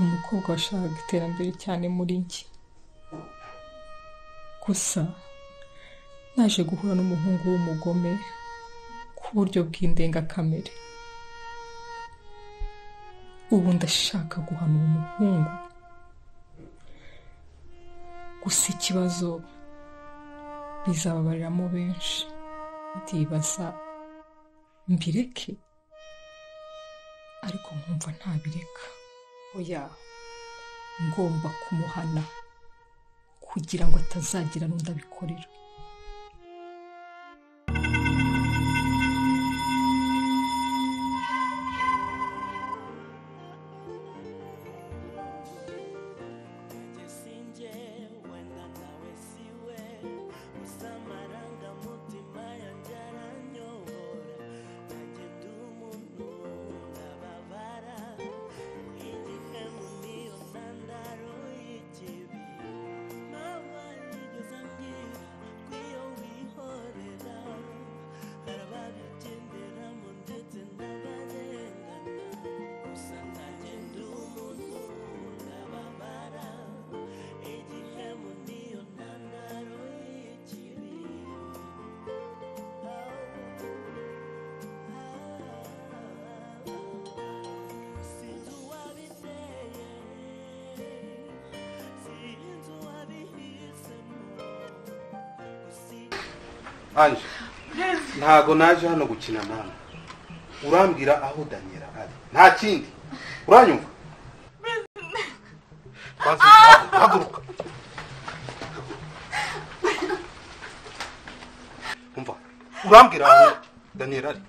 umukobwa washakaga iterambere cyane muri njye, gusa naje guhura n'umuhungu w'umugome ku buryo bw'indengakamere. Ubu ndashaka guhana uwo muhungu, gusa ikibazo bizababariramo benshi. Ndibaza mbireke, ariko nkumva ntabireka. Oya, ngomba kumuhana kugira ngo atazagira n'undi abikorera. Anje, ntago naje hano gukina nawe. Urambwira aho Daniela ari. Nta kindi. Uranyumva? Haguruka. Umva. Urambwira aho Daniela ari.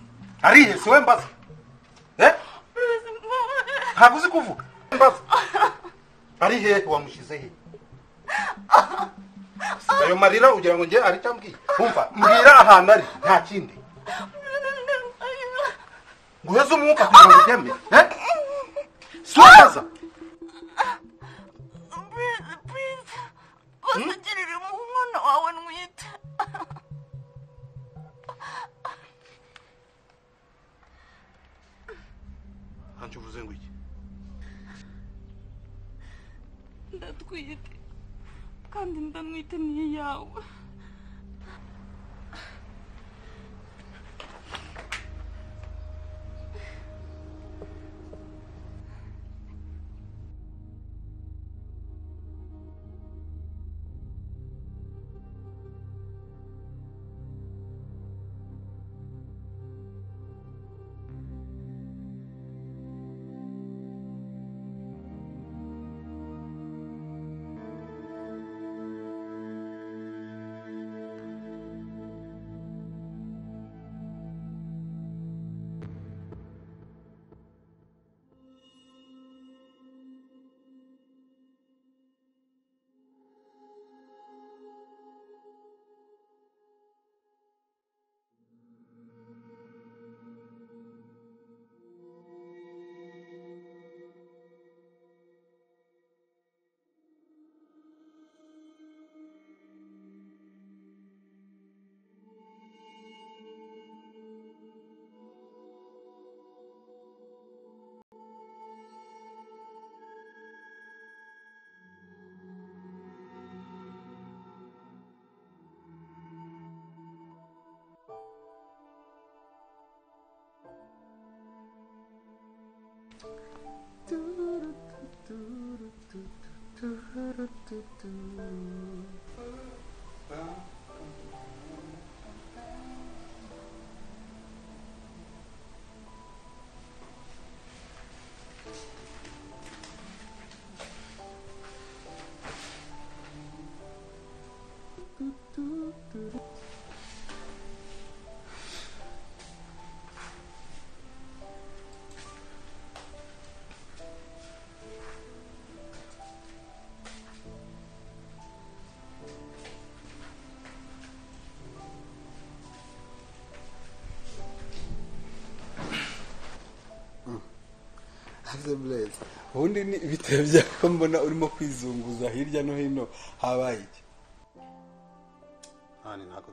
Arihe se we mbaza? Ntago uzi kuvuga. Mbaza. Arihe wamushize he? Ayo marira ugira ngo nge ari cyambwiye. Umva, mbwira ahantu ari, nta kindi. Nguheze umwuka kugira ngo ugeme, Suwaza. Wasugirire mu mwana wawe nwite. Anje uvuze ngo iki? Ndatwite. Kandi ndamwite ni yawe. Blaze, ubundi ni ibitero byako mbona urimo kwizunguza hirya no hino, habaye iki? Hani ntabwo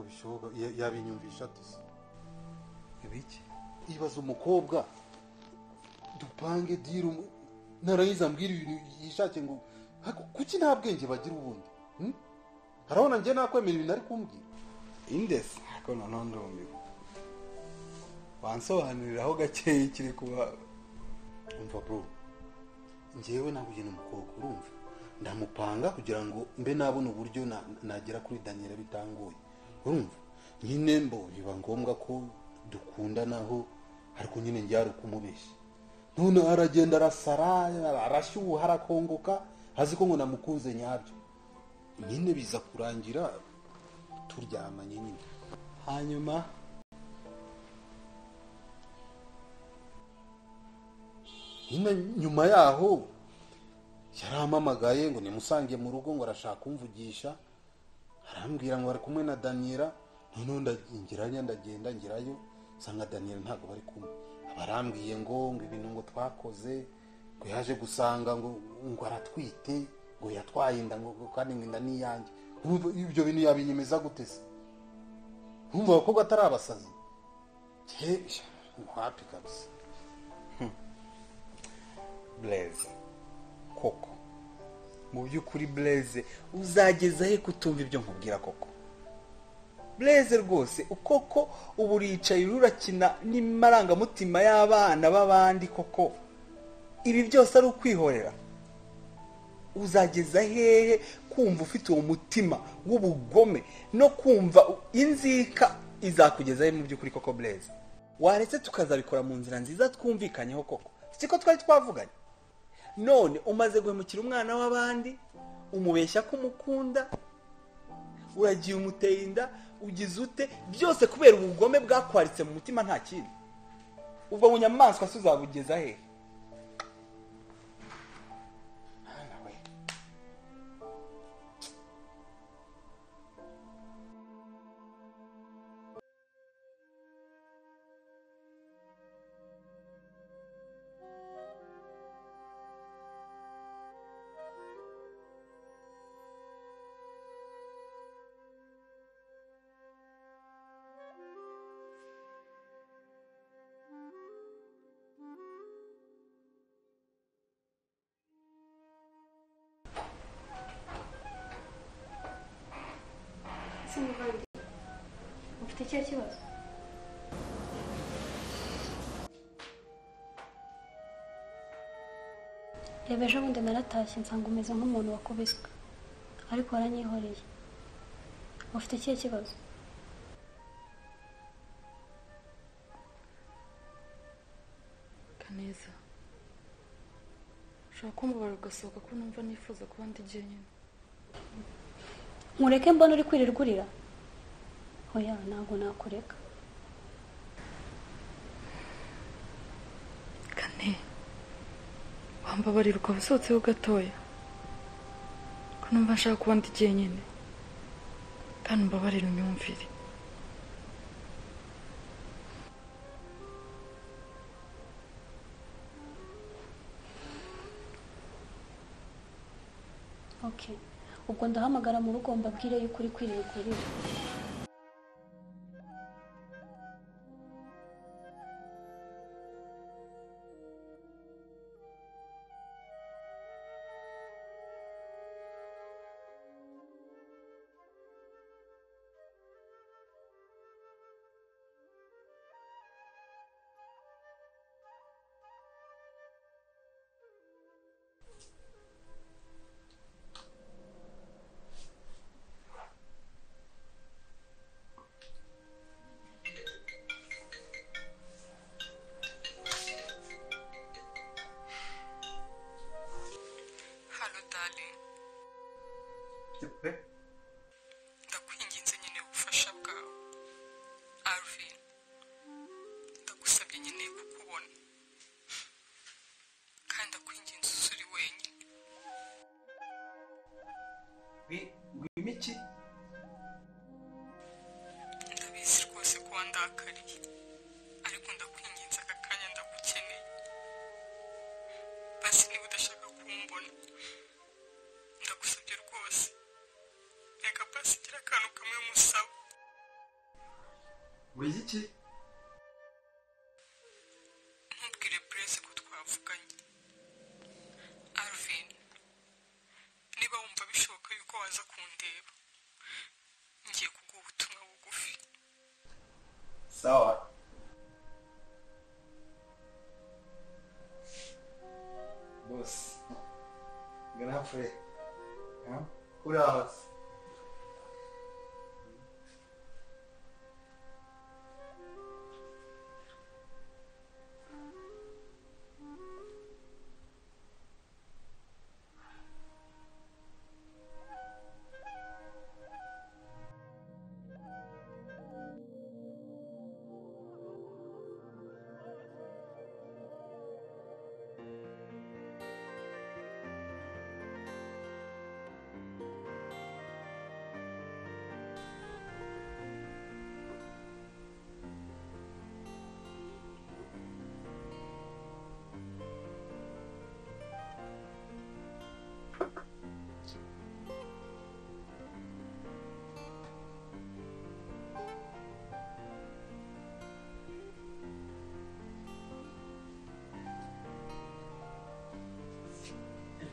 bishoboka yabinyumvisha ati ibiki? ibaza umukobwa dupange diro narayiza mbwira ibintu yishake ngo kuki nta bwenge bagira ubundi harabona njye nakwemera ibintu ari kumbwira indesi ko noneho ndumiwe wansobanuriraho gakeya kiri kuba umva bro njyewe nahuye n'umukobwa urumva ndamupanga kugira ngo mbe nabona uburyo nagera kuri Daniela bitangoye urumva nyine mbo biba ngombwa ko dukundanaho ariko nyine njye ari kumubeshya none aragenda arasara arashyuha arakongoka azi ko ngo namukunze nyabyo nyine biza kurangira turyamanye nyine hanyuma nyuma yaho yarampamagaye ngo nimusange mu rugo ngo arashaka kumvugisha arambwira ngo ari kumwe na Daniela noneho ndagenda ngirayo sanga Daniela ntabwo bari kumwe abarambwiye ngo ibintu ngo twakoze ngo yaje gusanga ngo aratwite ngo yatwaye inda ngo kandi inda niyanjye ibyo bintu yabinyemeza gute se umva ko gatari abasazi happy kabisa Blaise koko mu by'ukuri Blaise uzageza he kutumva ibyo nkubwira koko Blaise rwose ukoko ubu uricaye urakina n'amarangamutima y'abana b'abandi koko ibi byose ari ukwihorera uzageza hehe kumva ufite uwo mutima w'ubugome no kumva inzika izakugeza he mu by'ukuri koko Blaise waretse tukazabikora mu nzira nziza twumvikanyeho koko siko twari twavuganye none umaze guhemukira umwana w'abandi umubeshya ko umukunda uragiye umuteye inda ugize ute byose kubera ubugome bwakwaritse mu mutima nta kindi ubwo bunyamaswa se uzabugeza he ufite icyo kibazo reba ejo bundi naratashye nsanga umeze nk'umuntu wakubiswe ariko waranyihoreye ufite icyo kibazo Kaneza ushaka kumubara ugasohoka ko numva nifuza kuba ndi jyenyine nkureke mbona uri kwirirwa urira oya ntabwo nakureka Kane wambabarira ukaba usohotseho gatoya ko numva nshaka kuba ndi jyenyine kandi umbabarire unyumvire okay ubwo ndahamagara mu rugo mbabwire yuko uri kwirirwa urira ndakwinginze nyine ubufasha bwawe Alvin ndagusabye nyine kukubona kandi ndakwinginze usuri wenyine wimiki ndabizi rwose ko wandakariye ariko ndakwinginze aka kanya ndagukeneye basi niba udashaka kumbona ndagusabye rwose reka basi gira akantu kamwe musaba wiki ntubwire Blaise ko twavuga Grand frère. Uraho.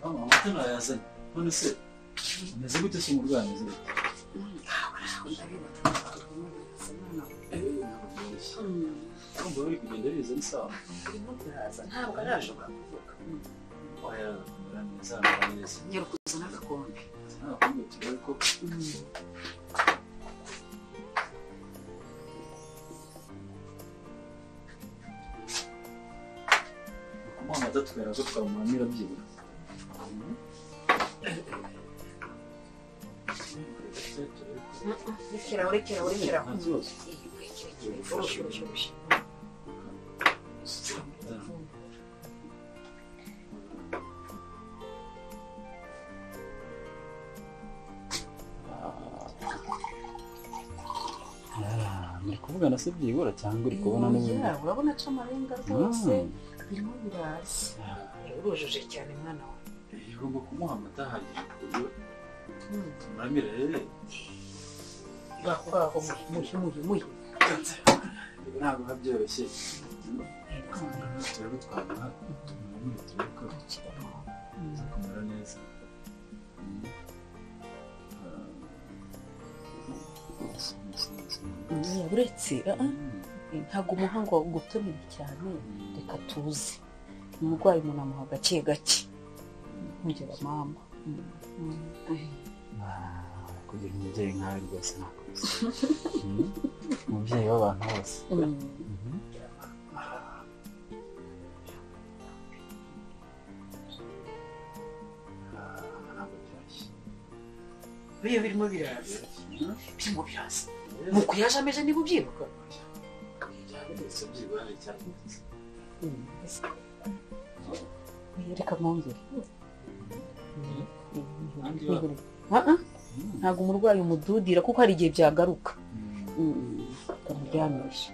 amata nayazanye none se umeze gute se umurwayi ameze gute urumva bari kugenda biza ni sawa ntabwo arashobora kuvuga oya kumera neza amera neza nyarukuza n'agakombe n'agakombe turebe ko kumuha amata tukera ko twamuhamira byibura urekera nta kibazo muri kuvugana se byibura cyangwa uri kubona n'ubundi urabona aca amarenga rwose birimo biraza urujuje cyane mwana wawe ugomba kumuha amata ahagije ku buryo tumuramire rero baho muhi ntabwo biba byoroshye turebe twamuha tumuramire turebe ko kumera neza uretse ntabwo umuhango gutumira cyane reka tuze umurwayi umuntu amuha gake gake nkugira mama kugira umubyeyi nkawe rwose nakuze umubyeyi w'abantu bose biyo birimo biraza birimo biraza nuko yaje ameze niba ubyibuka reka mwongere ntabwo umurwayi umududira kuko hari igihe byagaruka ukamuryamisha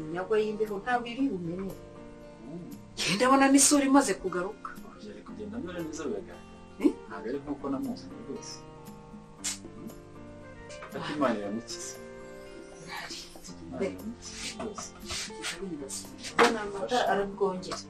inyagwa y'imbeho ntabwo iri bumenye ndabona n'isura imaze kugaruka yari kugenda amera neza biragaragara ntabwo ari nk'uko namuzanye rwose ariko imana iramukiza mbona amata arabwongera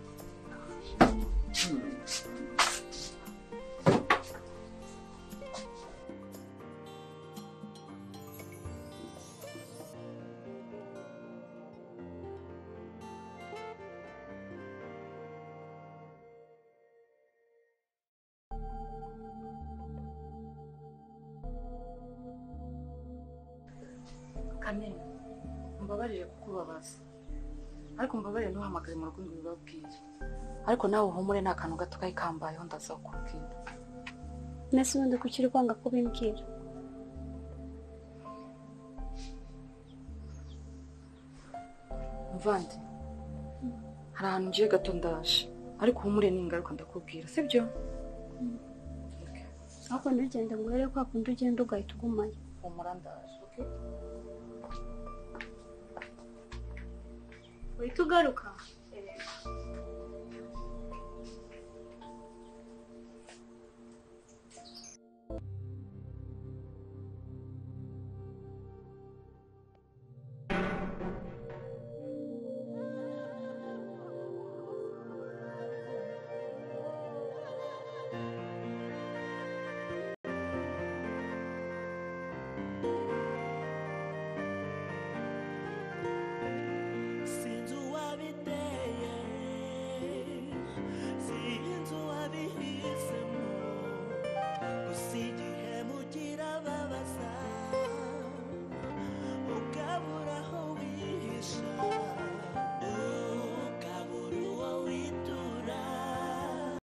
Kamena mbabarire kukubabaza ariko mbabarire ntuhamagare mu rugo ngo bibabwire ariko nawe uhumure nta kantu gato kari kambayeho ndaza kukubwira nese ubundi kuki uri kwanga kubimbwira mvandi hari ahantu ngiye gato ndaje ariko uhumure n'ingaruka ndakubwira sibyo ariko ntugende ngo urebe kwa kundi ugenda ugahita ugumayo humura ndaje okay uhita ugaruka